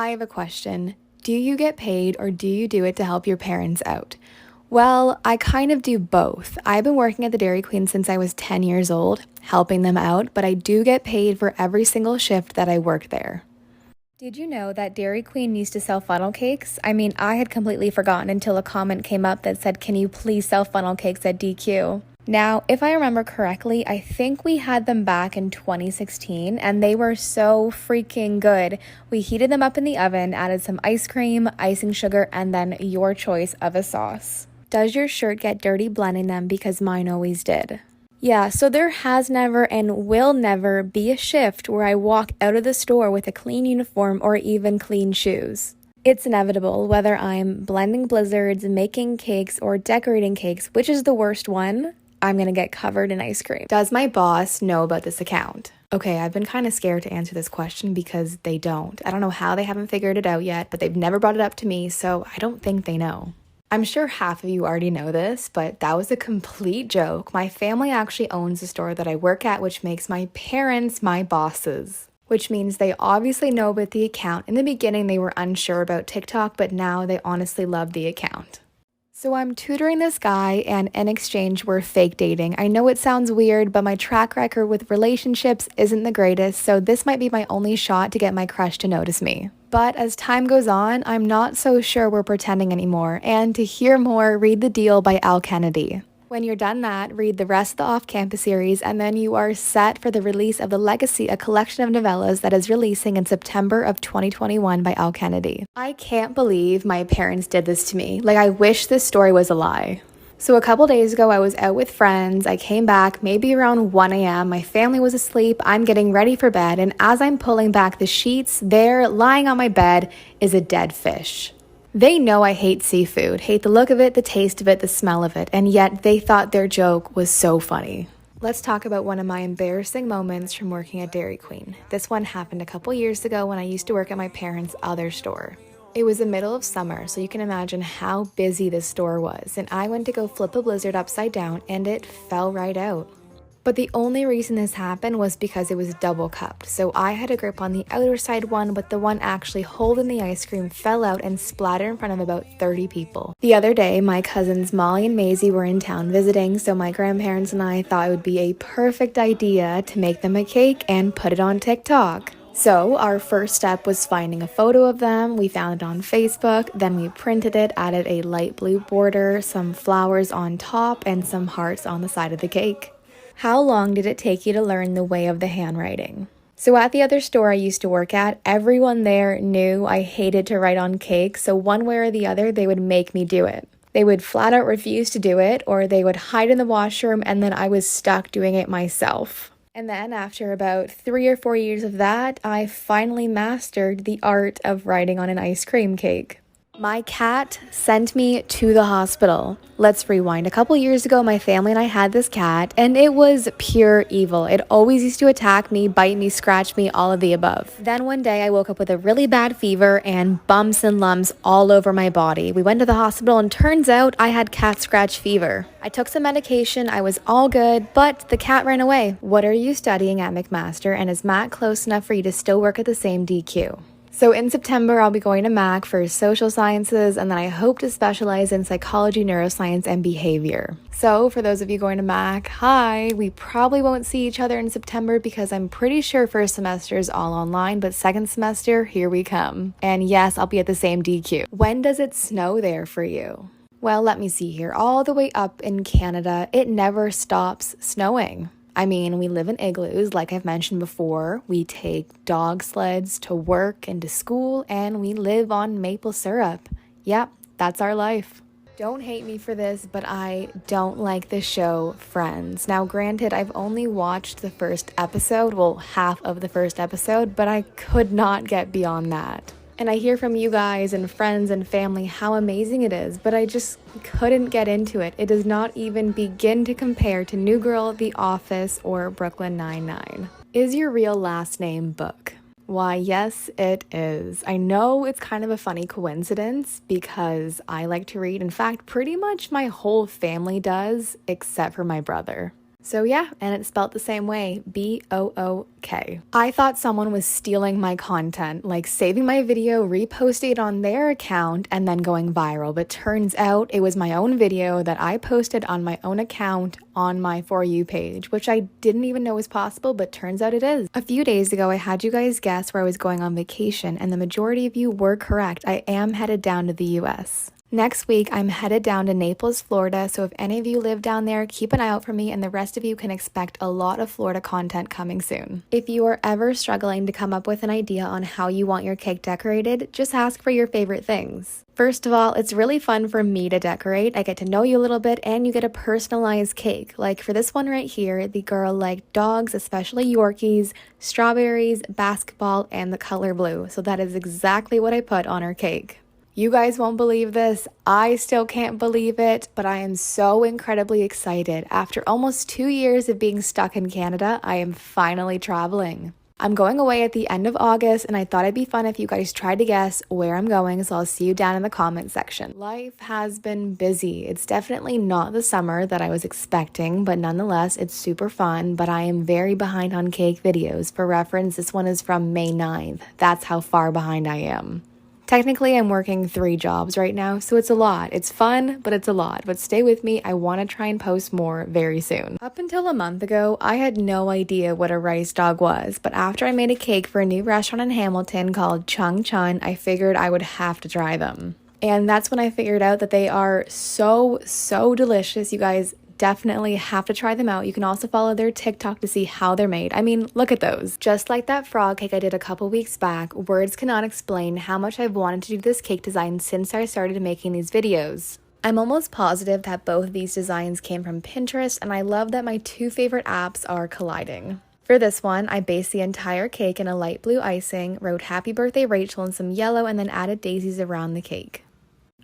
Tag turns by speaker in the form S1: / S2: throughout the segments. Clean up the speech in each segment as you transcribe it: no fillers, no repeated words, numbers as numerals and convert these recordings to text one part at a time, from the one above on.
S1: I have a question. Do you get paid or do you do it to help your parents out? Well, I kind of do both. I've been working at the Dairy Queen since I was 10 years old, helping them out, but I do get paid for every single shift that I work there. Did you know that Dairy Queen used to sell funnel cakes? I mean, I had completely forgotten until a comment came up that said, "Can you please sell funnel cakes at DQ?" Now, if I remember correctly, I think we had them back in 2016 and they were so freaking good. We heated them up in the oven, added some ice cream, icing sugar, and then your choice of a sauce. Does your shirt get dirty blending them? Because mine always did. Yeah, so there has never and will never be a shift where I walk out of the store with a clean uniform or even clean shoes. It's inevitable, whether I'm blending blizzards, making cakes, or decorating cakes, which is the worst one, I'm gonna get covered in ice cream. Does my boss know about this account? Okay, I've been kind of scared to answer this question because they don't. I don't know how they haven't figured it out yet, but they've never brought it up to me, so I don't think they know. I'm sure half of you already know this, but that was a complete joke. My family actually owns the store that I work at, which makes my parents my bosses. Which means they obviously know about the account. In the beginning, they were unsure about TikTok, but now they honestly love the account. So I'm tutoring this guy, and in exchange, we're fake dating. I know it sounds weird, but my track record with relationships isn't the greatest, so this might be my only shot to get my crush to notice me. But as time goes on, I'm not so sure we're pretending anymore, and to hear more, read The Deal by Al Kennedy. When you're done that, read the rest of the Off-Campus series, and then you are set for the release of The Legacy, a collection of novellas that is releasing in September of 2021 by Al Kennedy. I can't believe my parents did this to me. Like, I wish this story was a lie. So a couple days ago, I was out with friends. I came back maybe around 1 a.m. My family was asleep. I'm getting ready for bed, and as I'm pulling back the sheets, there, lying on my bed, is a dead fish. They know I hate seafood, hate the look of it, the taste of it, the smell of it, and yet they thought their joke was so funny. Let's talk about one of my embarrassing moments from working at Dairy Queen. This one happened a couple years ago when I used to work at my parents' other store. It was the middle of summer, so you can imagine how busy this store was, and I went to go flip a blizzard upside down and it fell right out. But the only reason this happened was because it was double cupped, so I had a grip on the outer side one, but the one actually holding the ice cream fell out and splattered in front of about 30 people. The other day, my cousins Molly and Maisie were in town visiting, so my grandparents and I thought it would be a perfect idea to make them a cake and put it on TikTok. So our first step was finding a photo of them. We found it on Facebook, then we printed it, added a light blue border, some flowers on top, and some hearts on the side of the cake. How long did it take you to learn the way of the handwriting? So at the other store I used to work at, everyone there knew I hated to write on cake, so one way or the other, they would make me do it. They would flat out refuse to do it, or they would hide in the washroom, and then I was stuck doing it myself. And then after about 3 or 4 years of that, I finally mastered the art of writing on an ice cream cake. My cat sent me to the hospital. Let's rewind. A couple years ago, my family and I had this cat, and it was pure evil. It always used to attack me, bite me, scratch me, all of the above. Then one day, I woke up with a really bad fever and bumps and lumps all over my body. We went to the hospital, and turns out I had cat scratch fever. I took some medication, I was all good, but the cat ran away. What are you studying at McMaster, and is Matt close enough for you to still work at the same DQ? So in September, I'll be going to Mac for social sciences, and then I hope to specialize in psychology, neuroscience, and behavior. So for those of you going to Mac, hi, we probably won't see each other in September because I'm pretty sure first semester is all online, but second semester, here we come. And yes, I'll be at the same DQ. When does it snow there for you? Well, let me see here. All the way up in Canada, it never stops snowing. I mean, we live in igloos, like I've mentioned before. We take dog sleds to work and to school, and we live on maple syrup. Yep, that's our life. Don't hate me for this, but I don't like the show Friends. Now, granted, I've only watched the first episode, well, half of the first episode, but I could not get beyond that. And I hear from you guys and friends and family how amazing it is, but I just couldn't get into it. It does not even begin to compare to New Girl, The Office, or Brooklyn Nine-Nine. Is your real last name Book? Why, yes, it is. I know it's kind of a funny coincidence because I like to read. In fact, pretty much my whole family does, except for my brother. So yeah, and it's spelled the same way, B-O-O-K. I thought someone was stealing my content, like saving my video, reposting it on their account, and then going viral. But turns out it was my own video that I posted on my own account on my For You page, which I didn't even know was possible, but turns out it is. A few days ago, I had you guys guess where I was going on vacation, and the majority of you were correct. I am headed down to the US. Next week, I'm headed down to Naples, Florida, so if any of you live down there, keep an eye out for me, and the rest of you can expect a lot of Florida content coming soon. If you are ever struggling to come up with an idea on how you want your cake decorated, just ask for your favorite things. First of all, it's really fun for me to decorate. I get to know you a little bit, and you get a personalized cake. Like for this one right here, the girl liked dogs, especially Yorkies, strawberries, basketball, and the color blue, so that is exactly what I put on her cake. You guys won't believe this. I still can't believe it, but I am so incredibly excited. After almost 2 years of being stuck in Canada, I am finally traveling. I'm going away at the end of August, and I thought it'd be fun if you guys tried to guess where I'm going, so I'll see you down in the comment section. Life has been busy. It's definitely not the summer that I was expecting, but nonetheless, it's super fun, but I am very behind on cake videos. For reference, this one is from May 9th. That's how far behind I am. Technically, I'm working 3 jobs right now, so it's a lot. It's fun, but it's a lot. But stay with me, I want to try and post more very soon. Up until a month ago, I had no idea what a rice dog was, but after I made a cake for a new restaurant in Hamilton called Chung Chun, I figured I would have to try them. And that's when I figured out that they are so delicious. You guys definitely have to try them out. You can also follow their TikTok to see how they're made. I mean, look at those. Just like that frog cake I did a couple weeks back, words cannot explain how much I've wanted to do this cake design since I started making these videos. I'm almost positive that both of these designs came from Pinterest, and I love that my 2 favorite apps are colliding. For this one, I based the entire cake in a light blue icing, wrote Happy Birthday Rachel in some yellow, and then added daisies around the cake.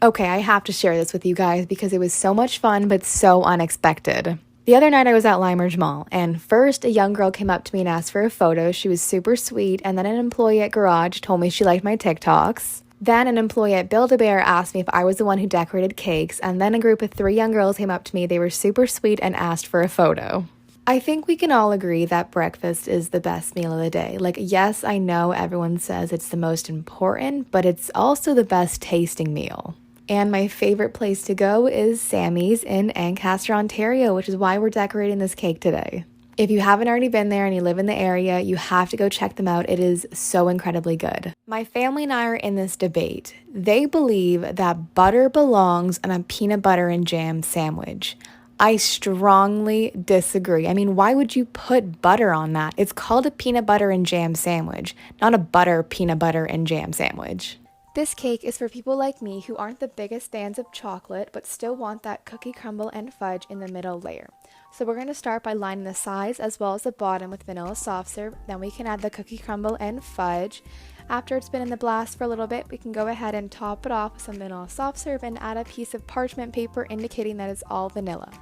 S1: Okay, I have to share this with you guys because it was so much fun, but so unexpected. The other night I was at Limeridge Mall, and first a young girl came up to me and asked for a photo. She was super sweet, and then an employee at Garage told me she liked my TikToks. Then an employee at Build-A-Bear asked me if I was the one who decorated cakes, and then a group of 3 young girls came up to me. They were super sweet and asked for a photo. I think we can all agree that breakfast is the best meal of the day. Like, yes, I know everyone says it's the most important, but it's also the best tasting meal. And my favorite place to go is Sammy's in Ancaster, Ontario, which is why we're decorating this cake today. If you haven't already been there and you live in the area, you have to go check them out. It is so incredibly good. My family and I are in this debate. They believe that butter belongs on a peanut butter and jam sandwich. I strongly disagree. I mean, why would you put butter on that? It's called a peanut butter and jam sandwich, not a peanut butter and jam sandwich. This cake is for people like me who aren't the biggest fans of chocolate, but still want that cookie crumble and fudge in the middle layer. So we're going to start by lining the sides as well as the bottom with vanilla soft serve. Then we can add the cookie crumble and fudge. After it's been in the blast for a little bit, we can go ahead and top it off with some vanilla soft serve and add a piece of parchment paper indicating that it's all vanilla.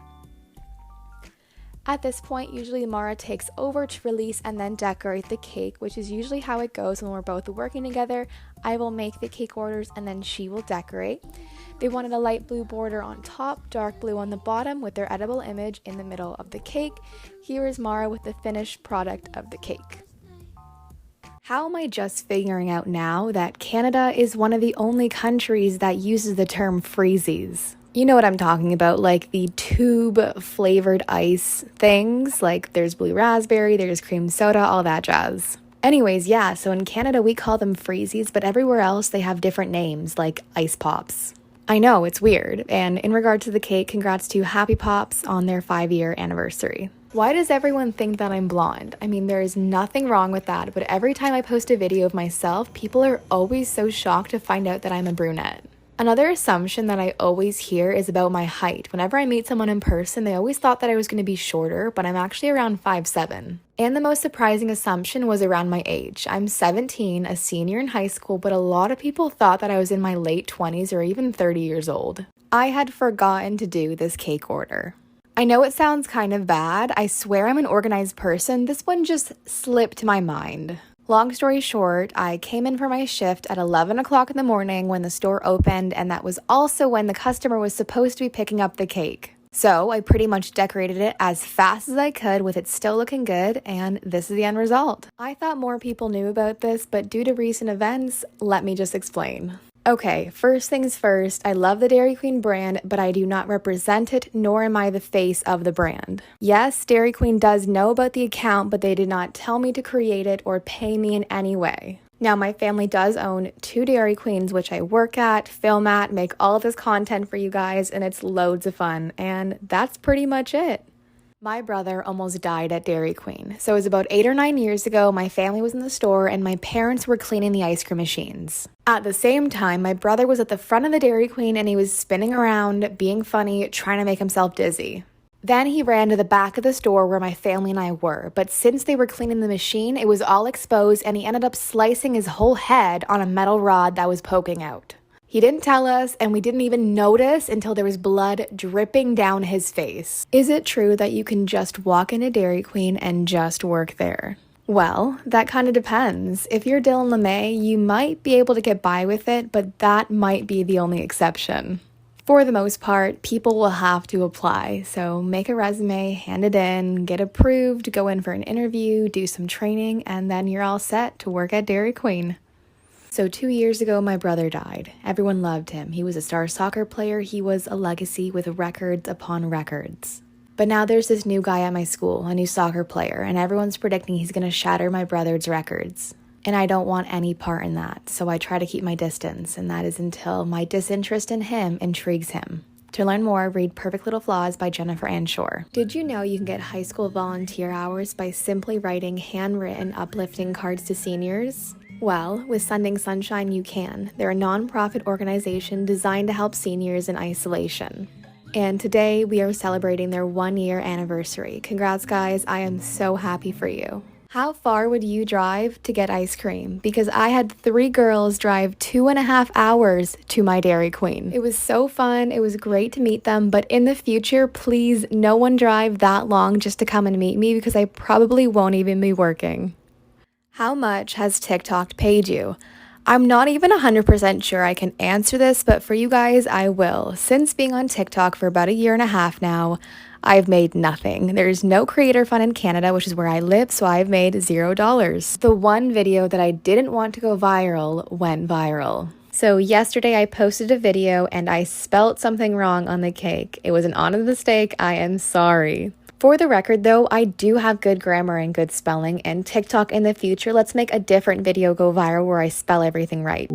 S1: At this point, usually Mara takes over to release and then decorate the cake, which is usually how it goes when we're both working together. I will make the cake orders and then she will decorate. They wanted a light blue border on top, dark blue on the bottom with their edible image in the middle of the cake. Here is Mara with the finished product of the cake. How am I just figuring out now that Canada is one of the only countries that uses the term Freezies? You know what I'm talking about, like the tube flavored ice things, like there's blue raspberry, there's cream soda, all that jazz. Anyways, yeah, so in Canada we call them Freezies, but everywhere else they have different names, like ice pops. I know, it's weird, and in regard to the cake, congrats to Happy Pops on their 5-year anniversary. Why does everyone think that I'm blonde? I mean, there is nothing wrong with that, but every time I post a video of myself, people are always so shocked to find out that I'm a brunette. Another assumption that I always hear is about my height. Whenever I meet someone in person, they always thought that I was going to be shorter, but I'm actually around 5'7". And the most surprising assumption was around my age. I'm 17, a senior in high school, but a lot of people thought that I was in my late 20s or even 30 years old. I had forgotten to do this cake order. I know it sounds kind of bad. I swear I'm an organized person. This one just slipped my mind. Long story short, I came in for my shift at 11 o'clock in the morning when the store opened, and that was also when the customer was supposed to be picking up the cake. So I pretty much decorated it as fast as I could with it still looking good, and this is the end result. I thought more people knew about this, but due to recent events, let me just explain. Okay, first things first, I love the Dairy Queen brand, but I do not represent it, nor am I the face of the brand. Yes, Dairy Queen does know about the account, but they did not tell me to create it or pay me in any way. Now, my family does own 2 Dairy Queens, which I work at, film at, make all of this content for you guys, and it's loads of fun, and that's pretty much it. My brother almost died at Dairy Queen. So it was about 8 or 9 years ago, my family was in the store and my parents were cleaning the ice cream machines. At the same time, my brother was at the front of the Dairy Queen and he was spinning around, being funny, trying to make himself dizzy. Then he ran to the back of the store where my family and I were, but since they were cleaning the machine, it was all exposed and he ended up slicing his whole head on a metal rod that was poking out. He didn't tell us, and we didn't even notice until there was blood dripping down his face. Is it true that you can just walk into Dairy Queen and just work there? Well, that kind of depends. If you're Dylan LeMay, you might be able to get by with it, but that might be the only exception. For the most part, people will have to apply, so make a resume, hand it in, get approved, go in for an interview, do some training, and then you're all set to work at Dairy Queen. So 2 years ago, my brother died. Everyone loved him. He was a star soccer player. He was a legacy with records upon records. But now there's this new guy at my school, a new soccer player, and everyone's predicting he's going to shatter my brother's records. And I don't want any part in that, so I try to keep my distance, and that is until my disinterest in him intrigues him. To learn more, read Perfect Little Flaws by Jennifer Ann Shore. Did you know you can get high school volunteer hours by simply writing handwritten uplifting cards to seniors? Well, with Sending Sunshine, you can. They're a nonprofit organization designed to help seniors in isolation. And today, we are celebrating their 1-year anniversary. Congrats, guys. I am so happy for you. How far would you drive to get ice cream? Because I had 3 girls drive 2.5 hours to my Dairy Queen. It was so fun. It was great to meet them. But in the future, please, no one drive that long just to come and meet me because I probably won't even be working. How much has TikTok paid you? I'm not even 100% sure I can answer this, but for you guys, I will. Since being on TikTok for about 1.5 years now, I've made nothing. There's no creator fund in Canada, which is where I live, so I've made $0. The one video that I didn't want to go viral went viral. So yesterday I posted a video and I spelt something wrong on the cake. It was an honest mistake. I am sorry. For the record though, I do have good grammar and good spelling, and TikTok in the future, let's make a different video go viral where I spell everything right.